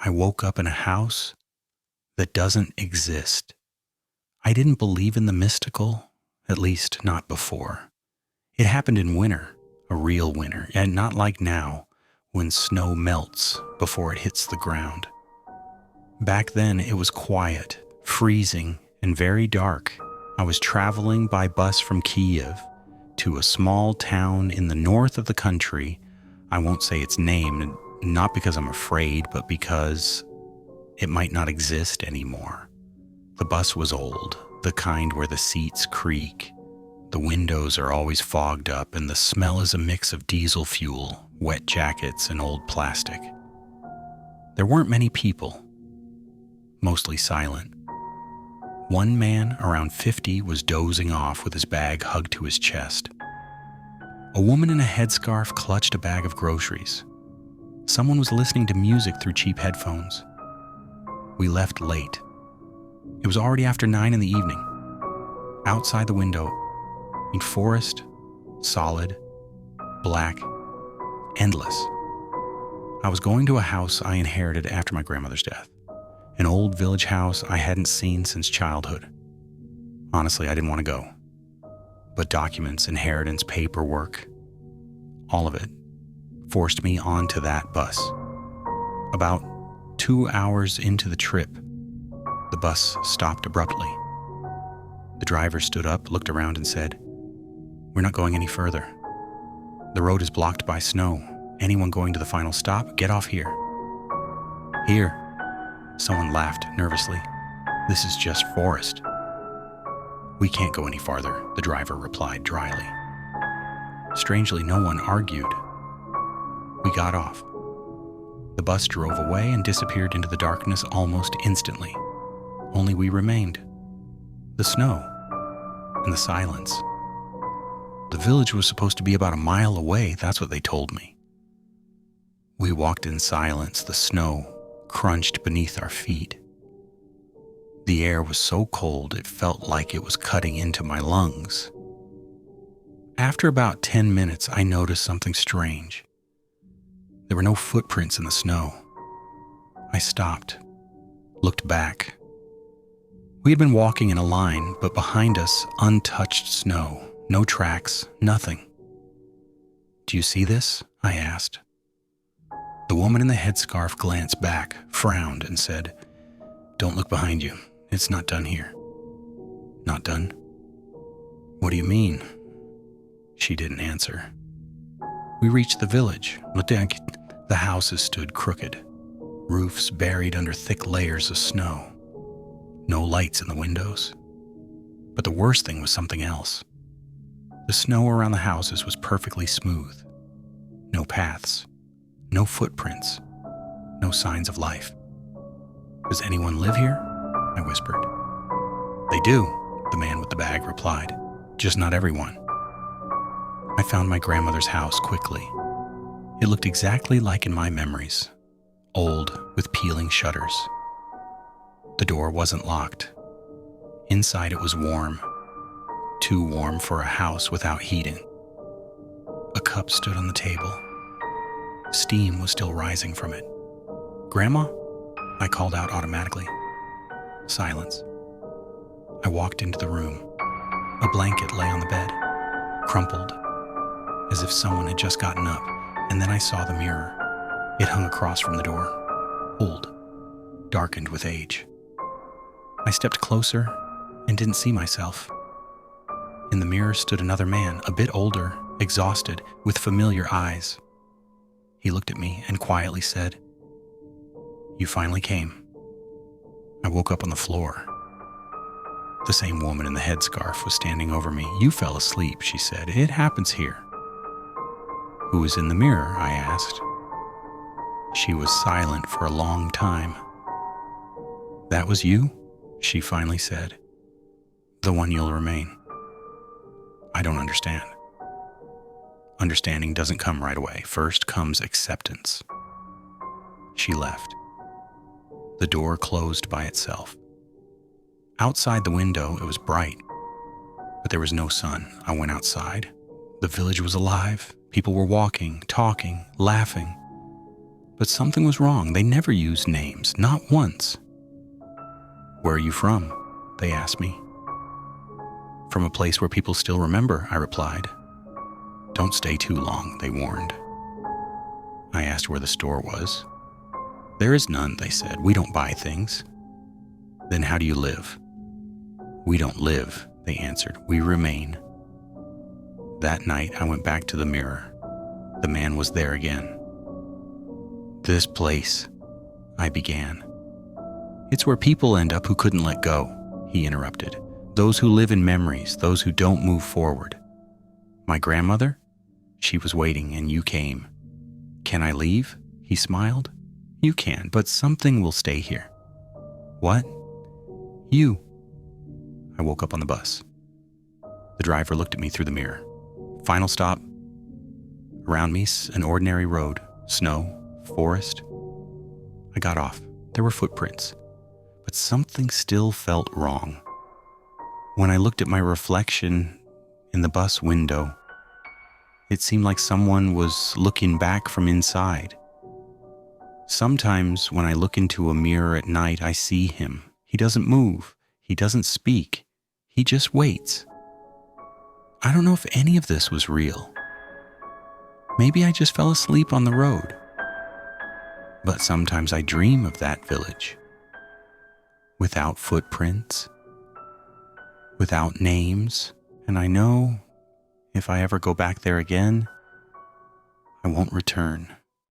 I woke up in a house that doesn't exist. I didn't believe in the mystical, at least not before. It happened in winter, a real winter, and not like now, when snow melts before it hits the ground. Back then, it was quiet, freezing, and very dark. I was traveling by bus from Kiev to a small town in the north of the country. I won't say its name, not because I'm afraid, but because it might not exist anymore. The bus was old, the kind where the seats creak. The windows are always fogged up, and the smell is a mix of diesel fuel, wet jackets, and old plastic. There weren't many people, mostly silent. One man, around 50, was dozing off with his bag hugged to his chest. A woman in a headscarf clutched a bag of groceries. Someone was listening to music through cheap headphones. We left late. It was already after 9 in the evening. Outside the window, forest, solid, black, endless. I was going to a house I inherited after my grandmother's death. An old village house I hadn't seen since childhood. Honestly, I didn't want to go. But documents, inheritance, paperwork, all of it forced me onto that bus. About 2 hours into the trip, the bus stopped abruptly. The driver stood up, looked around, and said, "We're not going any further. The road is blocked by snow. Anyone going to the final stop, get off here." "Here." Someone laughed nervously. "This is just forest." "We can't go any farther," the driver replied dryly. Strangely, no one argued. We got off. The bus drove away and disappeared into the darkness almost instantly. Only we remained. The snow and the silence. The village was supposed to be about a mile away, that's what they told me. We walked in silence, the snow crunched beneath our feet. The air was so cold it felt like it was cutting into my lungs. After about 10 minutes, I noticed something strange. There were no footprints in the snow. I stopped, looked back. We had been walking in a line, but behind us, untouched snow, no tracks, nothing. "Do you see this?" I asked. The woman in the headscarf glanced back, frowned, and said, "Don't look behind you. It's not done here." "Not done? What do you mean?" She didn't answer. We reached the village. The houses stood crooked, roofs buried under thick layers of snow. No lights in the windows. But the worst thing was something else. The snow around the houses was perfectly smooth. No paths, no footprints, no signs of life. "Does anyone live here?" I whispered. "They do," the man with the bag replied. "Just not everyone." I found my grandmother's house quickly. It looked exactly like in my memories, old with peeling shutters. The door wasn't locked. Inside it was warm, too warm for a house without heating. A cup stood on the table. Steam was still rising from it. "Grandma?" I called out automatically. Silence. I walked into the room. A blanket lay on the bed, crumpled, as if someone had just gotten up, and then I saw the mirror. It hung across from the door, old, darkened with age. I stepped closer and didn't see myself. In the mirror stood another man, a bit older, exhausted, with familiar eyes. He looked at me and quietly said, "You finally came." I woke up on the floor. The same woman in the headscarf was standing over me. "You fell asleep," she said. "It happens here." "Who was in the mirror?" I asked. She was silent for a long time. "That was you?" she finally said. "The one you'll remain." "I don't understand." Understanding doesn't come right away. First comes acceptance. She left. The door closed by itself. Outside the window, it was bright, but there was no sun. I went outside. The village was alive. People were walking, talking, laughing. But something was wrong. They never used names, not once. "Where are you from?" they asked me. "From a place where people still remember," I replied. "Don't stay too long," they warned. I asked where the store was. "There is none," they said. "We don't buy things." "Then how do you live?" "We don't live," they answered. "We remain." That night, I went back to the mirror. The man was there again. "This place," I began. "It's where people end up who couldn't let go," he interrupted. "Those who live in memories, those who don't move forward. My grandmother? She was waiting, and you came. Can I leave?" He smiled. "You can, but something will stay here." "What?" "You." I woke up on the bus. The driver looked at me through the mirror. Final stop. Around me, an ordinary road, snow, forest. I got off. There were footprints, but something still felt wrong. When I looked at my reflection in the bus window, it seemed like someone was looking back from inside. Sometimes when I look into a mirror at night, I see him. He doesn't move. He doesn't speak. He just waits. I don't know if any of this was real. Maybe I just fell asleep on the road. But sometimes I dream of that village. Without footprints, without names, and I know if I ever go back there again, I won't return.